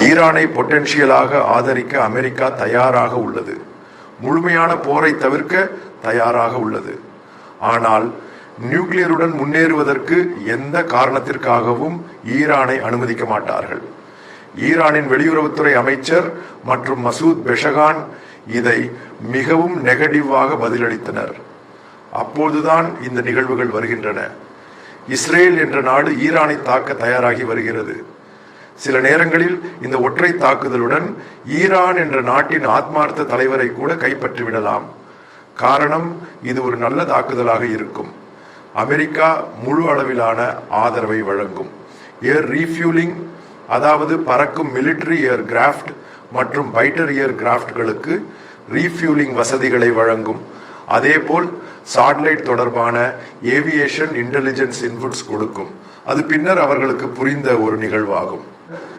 ஈரானை பொட்டென்ஷியலாக ஆதரிக்க அமெரிக்கா தயாராக உள்ளது. முழுமையான போரை தவிர்க்க தயாராக உள்ளது. ஆனால் நியூக்ளியருடன் முன்னேறுவதற்கு எந்த காரணத்திற்காகவும் ஈரானை அனுமதிக்க மாட்டார்கள். ஈரானின் வெளியுறவுத்துறை அமைச்சர் மற்றும் மசூத் பெஷகான் இதை மிகவும் நெகட்டிவாக பதிலளித்தனர். அப்போதுதான் இந்த நிகழ்வுகள் வருகின்றன. இஸ்ரேல் என்ற நாடு ஈரானை தாக்க தயாராகி வருகிறது. சில நேரங்களில் இந்த ஒற்றை தாக்குதலுடன் ஈரான் என்ற நாட்டின் ஆத்மார்த்த தலைவரை கூட கைப்பற்றிவிடலாம். காரணம், இது ஒரு நல்ல தாக்குதலாக இருக்கும். அமெரிக்கா முழு அளவிலான ஆதரவை வழங்கும். ஏர் ரீஃபியூலிங், அதாவது பறக்கும் மிலிட்டரி ஏர் கிராஃப்ட் மற்றும் ஃபைட்டர் ஏர் கிராஃப்ட்களுக்கு ரீஃபியூலிங் வசதிகளை வழங்கும். அதேபோல் சாட்டலைட் தொடர்பான ஏவியேஷன் இன்டெலிஜென்ஸ் இன்புட்ஸ் கொடுக்கும். அது பின்னர் அவர்களுக்கு புரிந்த ஒரு நிகழ்வாகும்.